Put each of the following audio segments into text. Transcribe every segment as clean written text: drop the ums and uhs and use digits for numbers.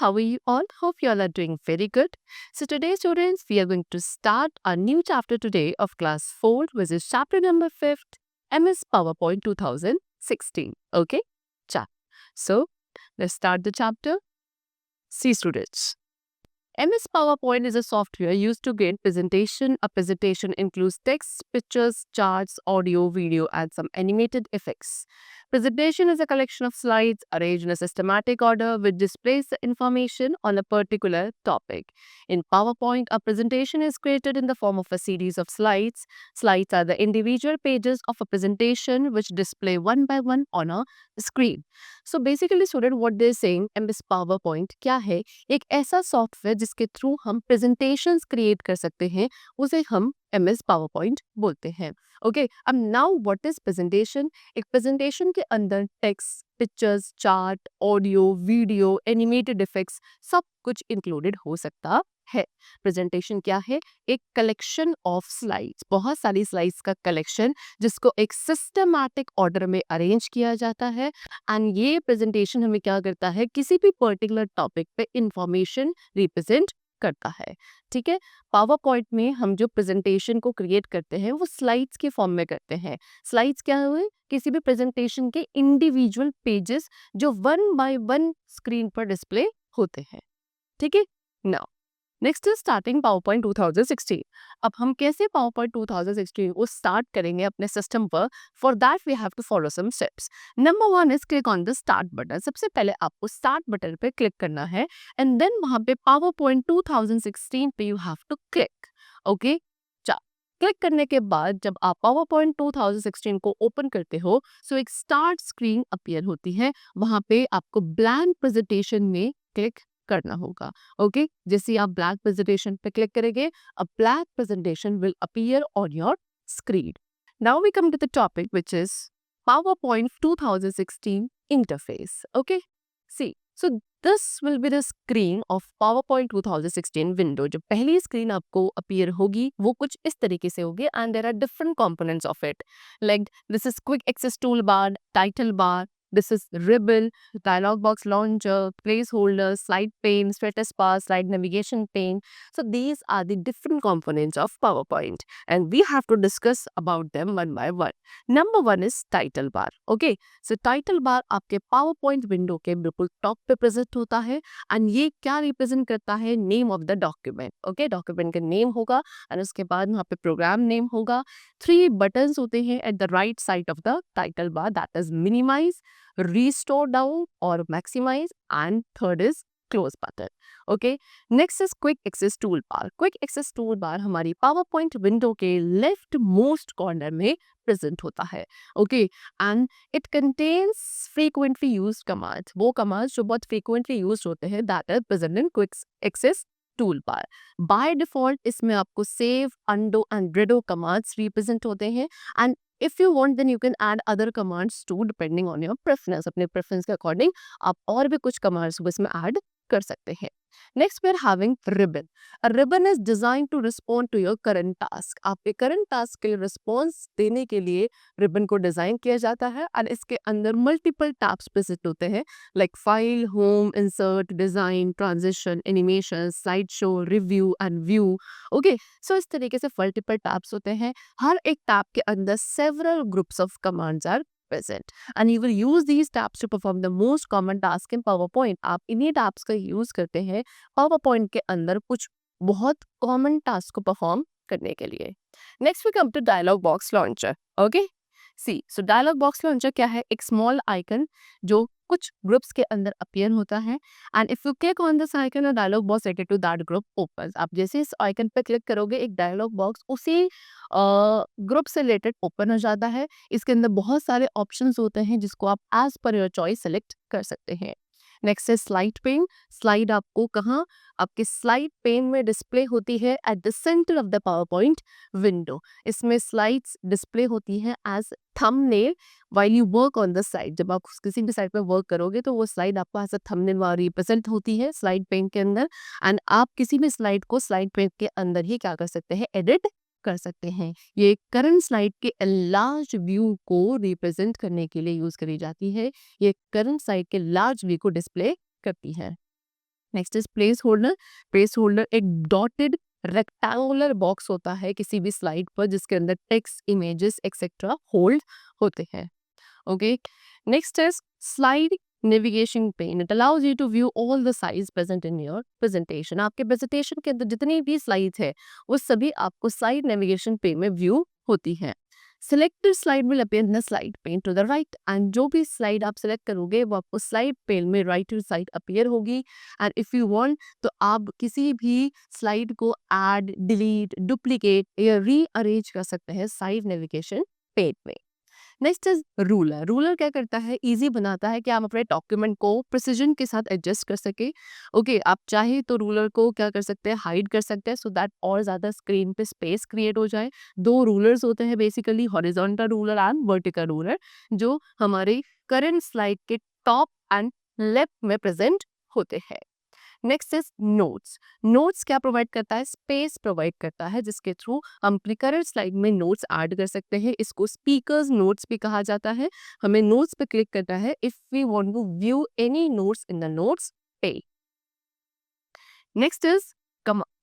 how are you all? Hope you all are doing very good. So today, students, we are going to start a new chapter today of class 4, which is chapter number 5, MS PowerPoint 2016. Okay? So let's start the chapter. See, students. MS PowerPoint is a software used to create presentation. A presentation includes text, pictures, charts, audio, video, and some animated effects. Presentation is a collection of slides arranged in a systematic order which displays the information on a particular topic. In PowerPoint, a presentation is created in the form of a series of slides. Slides are the individual pages of a presentation which display one by one on a screen. So basically, student, what they're saying, MS PowerPoint क्या है? एक ऐसा software जिसके through हम presentations create कर सकते हैं, उसे हम MS PowerPoint बोलते हैं. ओके, अब नाउ व्हाट इज प्रेजेंटेशन? एक प्रेजेंटेशन के अंदर text, pictures, chart, audio, video, animated effects सब कुछ इंक्लूडेड हो सकता है. प्रेजेंटेशन क्या है? एक कलेक्शन ऑफ स्लाइड्स, बहुत सारी स्लाइड्स का कलेक्शन जिसको एक सिस्टमैटिक ऑर्डर में अरेंज किया जाता है. एंड ये प्रेजेंटेशन हमें क्या करता है? किसी भी पर्टिकुलर टॉपिक पे इंफॉर्मेशन रिप्रेजेंट करता है. ठीक है, पावर पॉइंट में हम जो प्रेजेंटेशन को क्रिएट करते हैं वो स्लाइड्स के फॉर्म में करते हैं. स्लाइड्स क्या हुए? किसी भी प्रेजेंटेशन के इंडिविजुअल पेजेस जो वन बाय वन स्क्रीन पर डिस्प्ले होते हैं. ठीक है, now next is starting PowerPoint 2016. अब हम कैसे पावरपॉइंट 2016 को स्टार्ट करेंगे अपने सिस्टम पर? For that we have to follow some steps. Number 1 is click on the start button. सबसे पहले आपको स्टार्ट बटन पे क्लिक करना है एंड देन वहां पे पावरपॉइंट 2016 पे you have to click. Okay, click करने के बाद जब आप पावरपॉइंट 2016 को ओपन करते हो सो एक स्टार्ट स्क्रीन अपीयर होती है. वहां पे आपको ब्लैंक प्रेजेंटेशन में क्लिक करना होगा. ओके, जैसे आप ब्लैंक प्रेजेंटेशन पे क्लिक करेंगे, a blank presentation will appear on your screen. Now we come to the topic which is PowerPoint 2016 interface. Okay, see, so this will be the screen of PowerPoint 2016 window. जो पहली screen आपको appear होगी वो कुछ इस तरीके से होगी and there are different components of it. Like this is quick access toolbar, title bar, this is ribbon, dialog box launcher, placeholder, slide pane, status bar, slide navigation pane. So these are the different components of PowerPoint and we have to discuss about them one by one. Number 1 is title bar. Okay, so title bar आपके PowerPoint window के बिल्कुल top पे present होता है and ये क्या represent करता है? Name of the document. Okay, document का नेम होगा एंड उसके बाद वहाँ पे प्रोग्राम नेम होगा. 3 बटन्स होते हैं at the right side of the title bar, that is minimize, restore down or maximize, and third is close button. Okay, next is quick access toolbar. Quick access toolbar हमारी PowerPoint window के left most corner में present होता है. Okay, and it contains frequently used commands. वो commands जो बहुत frequently use होते हैं that is present in quick access tool bar. By default इसमें आपको save, undo and redo commands represent होते हैं and if you want then you can add other commands too depending on your preference. अपने preference के according आप और भी कुछ commands को इसमें add कर सकते हैं. Next we are having ribbon. A ribbon is designed to respond to your current task. आपके current task के लिए response देने के लिए ribbon को design किया जाता है और इसके अंदर multiple tabs present होते हैं like file, home, insert, design, transition, animation, slideshow, review and view. Okay, so इस तरीके से multiple tabs होते हैं. हर एक tab के अंदर several groups of commands are present and you will use these tabs to perform the most common task in PowerPoint. आप इन्हीं tabs का यूज करते हैं PowerPoint के अंदर कुछ बहुत common task को perform करने के लिए. Next we come to dialog box launcher. Okay, see, so dialog box launcher क्या है? एक small icon जो कुछ ग्रुप्स के अंदर अपीयर होता है and if you click on this icon a dialog box related to that group opens. आप जैसे इस आइकन पे क्लिक करोगे एक डायलॉग बॉक्स उसी ग्रुप से रिलेटेड ओपन हो जाता है. इसके अंदर बहुत सारे ऑप्शंस होते हैं जिसको आप as per your choice select कर सकते हैं. नेक्स्ट है स्लाइड पेन. स्लाइड आपको कहाँ? आपके स्लाइड पेन में डिस्प्ले होती है at the centre of the PowerPoint window. इसमें स्लाइड्स डिस्प्ले होती हैं as thumbnail while you work on the slide. जब आप किसी भी साइड पर वर्क करोगे तो वो स्लाइड आपको एज अ थंबनेल वहाँ रिप्रेजेंट होती है स्लाइड पेन के अंदर एंड आप किसी भी स्लाइड को स्लाइड पेन के अंदर ही क्या कर सकते हैं? एडिट कर सकते हैं. ये करंट स्लाइड के लार्ज व्यू को रिप्रेजेंट करने के लिए यूज करी जाती है. ये करंट स्लाइड के लार्ज व्यू को डिस्प्ले करती है. Next is place holder. Place holder एक डॉटेड रेक्टेंगुलर बॉक्स होता है किसी भी स्लाइड पर जिसके अंदर टेक्स्ट, इमेजेस एक्सेट्रा होल्ड होते हैं। Okay, next is slide navigation pane. It allows you to view all the slides present in your presentation. आपके प्रेजेंटेशन के अंदर जितनी भी स्लाइड्स है वो सभी आपको स्लाइड नेविगेशन पेन में व्यू होती हैं। Selected slide will appear in the slide pane to the right and जो भी slide आप select करोगे वो आपको slide pane में right to side appear होगी। and if you want तो आप किसी भी slide को add, delete, duplicate या rearrange कर सकते हैं side navigation pane में। Next is ruler. रूलर क्या करता है, इजी बनाता है कि आप अपने डॉक्यूमेंट को प्रिसीजन के साथ एडजस्ट कर सके। ओके, आप चाहे तो रूलर को क्या कर सकते हैं, हाइड कर सकते हैं सो दैट और ज़्यादा स्क्रीन पे स्पेस क्रिएट हो जाए। दो रूलर्स होते हैं basically, horizontal ruler and vertical ruler, जो हमारे करंट स्लाइड के टॉप एंड लेफ्ट में प्रेजेंट होते हैं। Next is notes. नोट्स क्या प्रोवाइड करता है, स्पेस प्रोवाइड करता है जिसके थ्रू हम अपने करंट स्लाइड में नोट्स ऐड कर सकते हैं। इसको स्पीकर्स नोट्स भी कहा जाता है। हमें नोट्स पे क्लिक करना है if we want to view any notes in the notes पे। Next is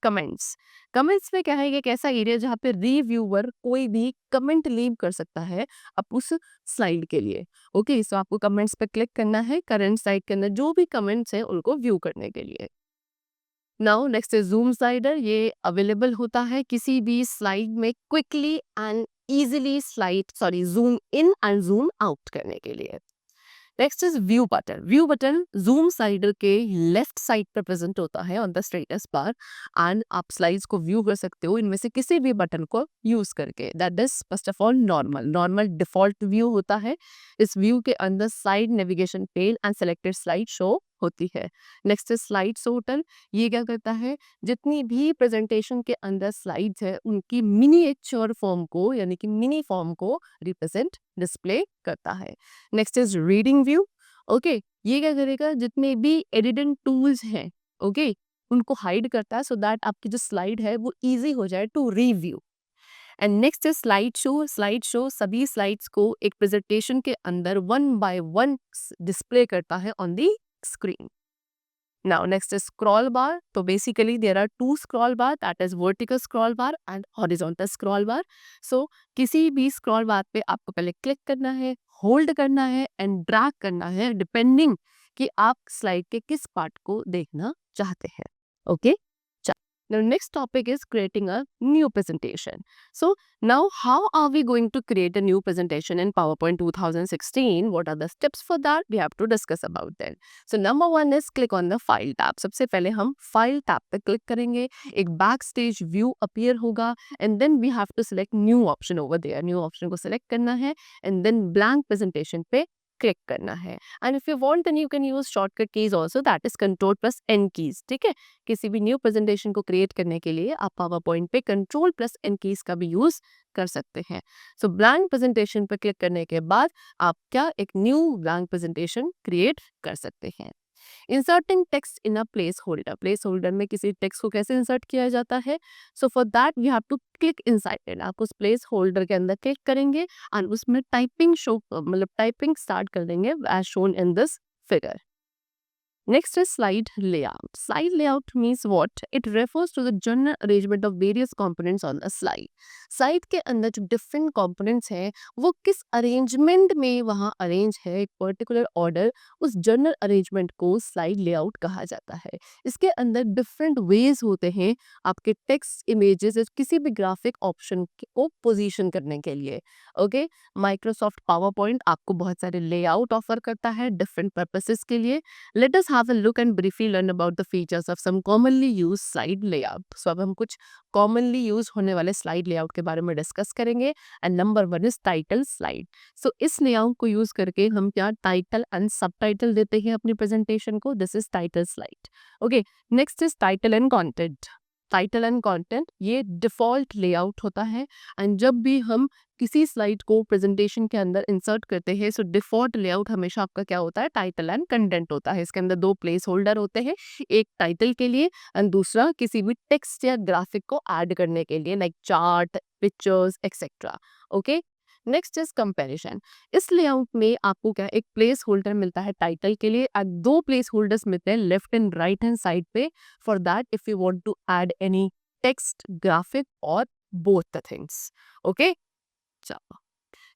comments. कमेंट्स में क्या है, एक ऐसा एरिया जहाँ पे रिव्यूअर कोई भी कमेंट लीव कर सकता है अब उस स्लाइड के लिए। ओके, सो आपको कमेंट्स पे क्लिक करना है करंट स्लाइड के अंदर जो भी कमेंट्स हैं उनको व्यू करने के लिए। Now next is zoom slider. ये अवेलेबल होता है किसी भी स्लाइड में quickly and easily zoom in and zoom out करने के लिए। Next is view button. View button zoom slider के लेफ्ट साइड पर प्रेजेंट होता है on the status bar and आप स्लाइड्स को व्यू कर सकते हो इनमें से किसी भी बटन को यूज करके। That is first of all normal default view होता है। इस व्यू के अंदर side navigation pane and selected slide show होती है। Next is slide sorter. ये क्या करता है, जितनी भी प्रेजेंटेशन के अंदर स्लाइड्स है उनकी मिनिएचर फॉर्म को यानी कि मिनी फॉर्म को रिप्रेजेंट डिस्प्ले करता है। Next is reading view. Okay, ये क्या करेगा, जितने भी एडिटिंग टूल्स हैं ओके उनको हाइड करता है सो दैट आपकी जो स्लाइड है वो इजी हो जाए to review. And next is slide show. Slide show सभी स्लाइड्स को एक प्रेजेंटेशन के अंदर वन बाय वन डिस्प्ले करता है on the screen. Now next is scroll bar. So basically there are two scroll bar, that is vertical scroll bar and horizontal scroll bar. So किसी भी scroll bar पे आपको पहले click करना है, hold करना है एंड ड्रैग करना है डिपेंडिंग कि आप स्लाइड के किस पार्ट को देखना चाहते हैं। Okay, now next topic is creating a new presentation. So now how are we going to create a new presentation in PowerPoint 2016? What are the steps for that? We have to discuss about that. So number one is click on the file tab. सबसे पहले हम file tab पे click करेंगे, एक backstage view appear होगा and then we have to select new option over there. New option को select करना है and then blank presentation पे क्लिक करना है। And if you want then you can use shortcut keys also, that is control plus N keys. ठीक है, किसी भी न्यू प्रेजेंटेशन को क्रिएट करने के लिए आप पावर पॉइंट पे कंट्रोल प्लस एन कीज का भी यूज कर सकते हैं। सो ब्लैंक प्रेजेंटेशन पर क्लिक करने के बाद आप क्या एक न्यू ब्लैंक प्रेजेंटेशन क्रिएट कर सकते हैं। Inserting text in a place holder. Place holder में किसी टेक्स्ट को कैसे इंसर्ट किया जाता है, so for that we have to click inside it. आप उस प्लेस होल्डर के अंदर क्लिक करेंगे और उसमें टाइपिंग शो मतलब टाइपिंग स्टार्ट कर देंगे as shown in this figure. Next is slide layout. Slide layout means what? It refers to the general arrangement of various components on a slide. Slide के अंदर जो different components हैं वो किस arrangement में वहाँ arrange है, एक particular order, उस general arrangement को slide layout कहा जाता है। इसके अंदर different ways होते हैं आपके text, images या किसी भी graphic option को position करने के लिए। ओके, Microsoft PowerPoint आपको बहुत सारे layout offer करता है different purposes के लिए। Let us have a look and briefly learn about the features of some commonly used slide layout. So अब हम कुछ commonly use होने वाले slide layout के बारे में discuss करेंगे and number one is title slide. So इस layout को use करके हम क्या title and subtitle देते हैं अपनी presentation को, this is title slide. Okay, next is title and content. Title and content ये डिफ़ॉल्ट लेआउट होता है एंड जब भी हम किसी स्लाइड को प्रेजेंटेशन के अंदर इंसर्ट करते हैं सो डिफ़ॉल्ट लेआउट हमेशा आपका क्या होता है, टाइटल एंड कंटेंट होता है। इसके अंदर दो प्लेस होल्डर होते हैं, एक टाइटल के लिए एंड दूसरा किसी भी टेक्स्ट या ग्राफिक को ऐड करने के लिए like chart, pictures etcetera. Okay, next is comparison. इस लेआउट में आपको क्या एक प्लेस होल्डर मिलता है टाइटल के लिए, और दो प्लेस होल्डर्स मिलते हैं left and right hand side पे, for that if you want to add any text, graphic और बोथ द थिंग्स। ओके, चलो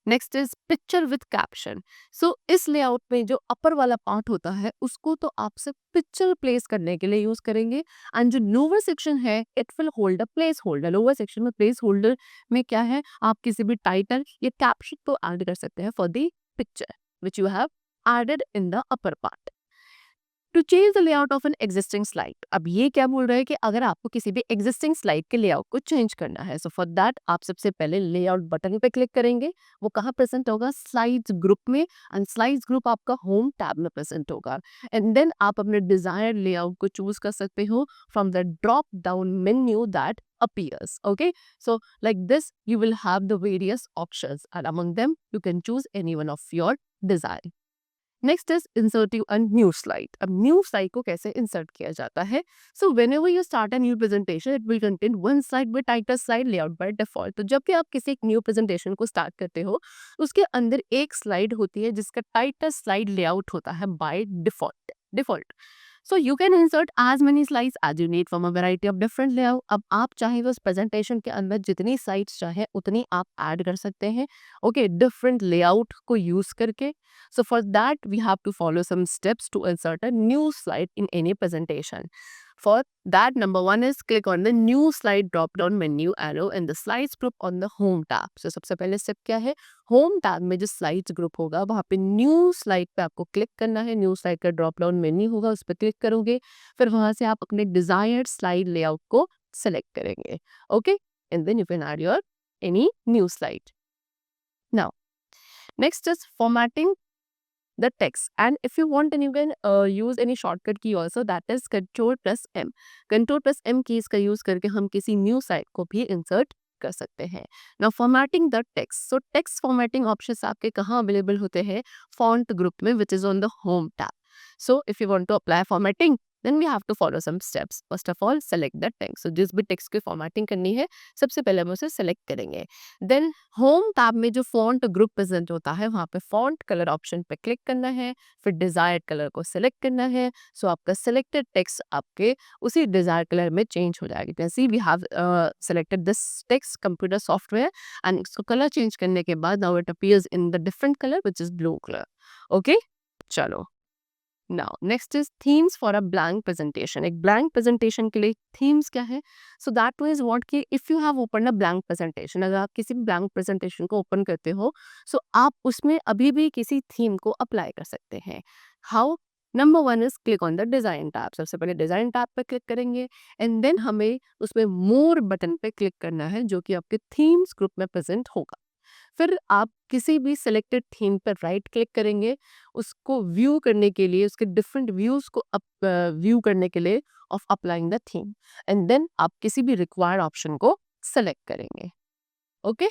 next is picture with caption. So इस लेआउट में जो अपर वाला पार्ट होता है उसको तो आप सिर्फ पिक्चर प्लेस करने के लिए यूज करेंगे, एंड जो लोअर सेक्शन है it will hold a place holder. Lower section में प्लेस होल्डर में क्या है, आप किसी भी टाइटल या कैप्शन को ऐड कर सकते हैं for the picture which you have added in the upper part. To change the layout of an existing slide, अब ये क्या बोल रहा है कि अगर आपको किसी भी एग्जिस्टिंग स्लाइड के लेआउट को चेंज करना है, सो फॉर दैट आप सबसे पहले लेआउट बटन पे क्लिक करेंगे। वो कहाँ प्रेजेंट होगा, स्लाइड्स ग्रुप में, एंड स्लाइड्स ग्रुप आपका होम टैब में प्रेजेंट होगा। एंड देन आप अपने डिजायर्ड लेआउट को चूज कर सकते हो from the drop down menu that appears. Okay, so like this you will have the various options, and among them you can choose any one of your desire. Next is inserting a new slide. अब new slide को कैसे insert किया जाता है, so whenever you start a new presentation it will contain one slide with title slide layout by default. तो जब भी आप किसी एक न्यू प्रेजेंटेशन को स्टार्ट करते हो उसके अंदर एक स्लाइड होती है जिसका टाइटल स्लाइड लेआउट होता है by default. So you can insert as many slides as you need from a variety of different layout. अब आप चाहे तो उस प्रेजेंटेशन के अंदर जितनी स्लाइड्स चाहे उतनी आप ऐड कर सकते हैं, ओके, डिफरेंट लेआउट को यूज करके। So for that we have to follow some steps to insert a new slide in any presentation. For that, number one is click on the new slide drop down menu arrow in the slides group on the home tab. So सबसे पहले step क्या है, home tab में जो slides group होगा वहाँ पे new slide पे आपको क्लिक करना है। न्यू स्लाइड का ड्रॉप डाउन मेन्यू होगा, उस पर क्लिक करोगे, फिर वहाँ से आप अपने डिजायर्ड स्लाइड लेआउट को सेलेक्ट करेंगे। Okay, and then you can add your any new slide. Now next is formatting the text, and if you want then you can use any shortcut key also, that is Ctrl+M। Ctrl+M keys का use करके हम किसी new site को भी insert कर सकते हैं। Now formatting the text, so text formatting options आपके कहाँ अवेलेबल होते हैं, फॉन्ट ग्रुप में which is on the home tab. So if you want to apply formatting then we have to follow some steps. First of all select the text, so जिस भी text की formatting करनी है सबसे पहले हम उसे सेलेक्ट करेंगे। देन होम टैब में जो फॉन्ट ग्रुप प्रेजेंट होता है वहाँ पे फॉन्ट कलर ऑप्शन पे क्लिक करना है, फिर डिजायर्ड कलर को सिलेक्ट करना है। सो आपका सिलेक्टेड टेक्स्ट आपके उसी डिजायर्ड कलर में चेंज हो जाएगी। See we have selected this text computer software, and इसको कलर चेंज करने के बाद now it appears in the different colour which is blue colour. Okay, चलो now next is themes for a blank presentation. एक blank presentation के लिए themes क्या है, सो दैट मीन्स व्हाट कि if you have open a blank presentation, अगर आप किसी ब्लैंक प्रेजेंटेशन को ओपन करते हो सो आप उसमें अभी भी किसी थीम को अप्लाई कर सकते हैं। How, number one is click on the design tab. सबसे पहले डिजाइन टैब पर क्लिक करेंगे, एंड देन हमें उसमें मोर बटन पे क्लिक करना है जो कि आपके थीम्स ग्रुप में प्रेजेंट होगा। फिर आप किसी भी सिलेक्टेड थीम पर राइट क्लिक करेंगे, उसको व्यू करने के लिए, उसके डिफरेंट व्यूज को व्यू करने के लिए of applying the theme, and then आप किसी भी रिक्वायर्ड ऑप्शन को सेलेक्ट करेंगे। Okay,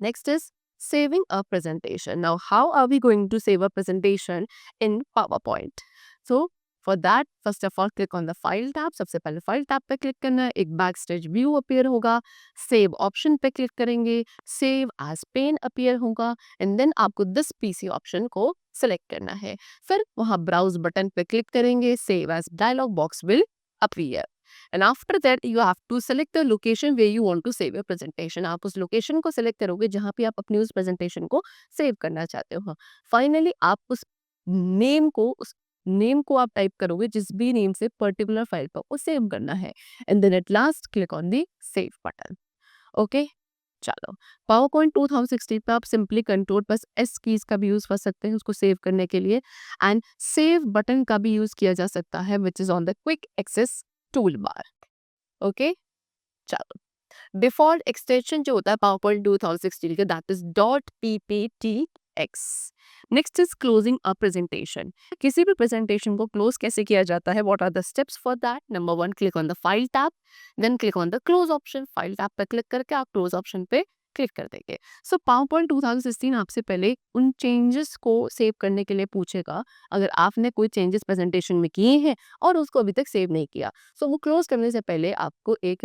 next is saving a presentation. Now how are we going to save a presentation in PowerPoint? So for that first of all click on the file tab। सबसे पहले file tab पे click करना है, एक backstage view appear होगा, save option पे click करेंगे, save as pen appear होगा, and then आपको this PC option को select करना है। फिर वहाँ browse बटन पे क्लिक करेंगे, save as dialog box will appear, and after that you have to select the location where you want to save your presentation। आप उस लोकेशन को सिलेक्ट करोगे जहाँ पे आप अपनी उस प्रेजेंटेशन को सेव करना चाहते हो। फाइनली आप उस नेम को आप टाइप करोगे जिस भी नेम से पर्टिकुलर फाइल पर वो सेव करना है, and then at last click on the save button. Okay, चलो पावर पॉइंट 2016 पे आप सिंपली Ctrl+S कीज का भी यूज कर सकते हैं उसको सेव करने के लिए, एंड सेव बटन का भी यूज किया जा सकता है which is on the quick access tool bar. Okay, चलो डिफॉल्ट एक्सटेंशन जो होता है पावर पॉइंट 2016 के that is .pptx। Next is closing a presentation. किसी भी प्रेजेंटेशन को क्लोज कैसे किया जाता है, what are the steps for that. Number one, click on the file tab, then click on the close option. File tab पर click करके आप क्लोज ऑप्शन पे क्लिक कर देंगे। सो पावरपॉइंट 2016 आपसे पहले उन चेंजेस को सेव करने के लिए पूछेगा, अगर आपने कोई चेंजेस प्रेजेंटेशन में किए हैं और उसको अभी तक सेव नहीं किया। सो वो क्लोज करने से पहले आपको एक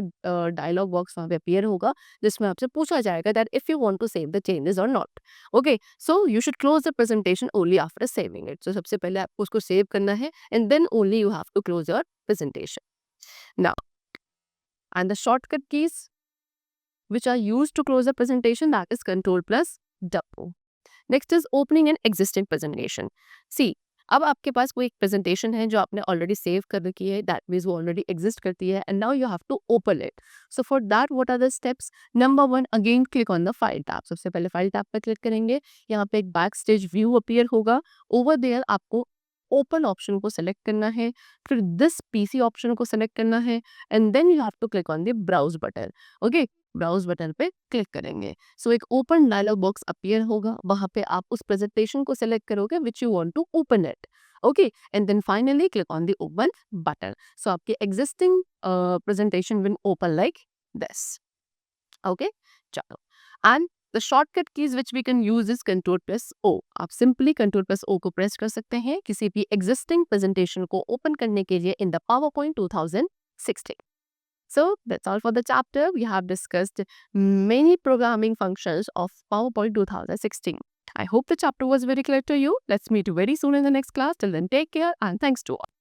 डायलॉग बॉक्स वहाँ पे अपीयर होगा, जिसमें आपसे पूछा जाएगा that if you want to save the changes और not. Okay, so you should close the presentation only after saving it. So सबसे पहले आपको उसको सेव करना है and then only you have to close your presentation. Now, and the shortcut keys which are used to close the presentation, that is Control plus W. Next is opening an existing presentation. See, अब आपके पास कोई एक presentation है जो आपने already save कर रखी है, दैट मीन्स वो ऑलरेडी एग्जिस्ट करती है and now you have to open it. So for that what are the steps? Number 1, again click on the file tab. सबसे पहले फाइल टैब पर क्लिक करेंगे. यहाँ पे एक बैक स्टेज व्यू अपीयर होगा. ओवर देयर आपको ओपन ऑप्शन को सेलेक्ट करना है, फिर दिस पीसी ऑप्शन को सेलेक्ट करना है and then you have to click on the browse button. Okay, browse button पे क्लिक करेंगे. सो एक ओपन डायलॉग बॉक्स अपीयर होगा. वहां पे आप उस प्रेजेंटेशन को सेलेक्ट करोगे which you want to open it. Okay, and then finally click on the open button. So आपकी existing presentation will open like this. Okay, चलो. And the shortcut keys which we can use is control plus O. आप simply control plus ओ को press कर सकते हैं किसी भी existing presentation को ओपन करने के लिए in the PowerPoint 2016. So that's all for the chapter. We have discussed many programming functions of PowerPoint 2016. I hope the chapter was very clear to you. Let's meet you very soon in the next class. Till then, take care and thanks to all.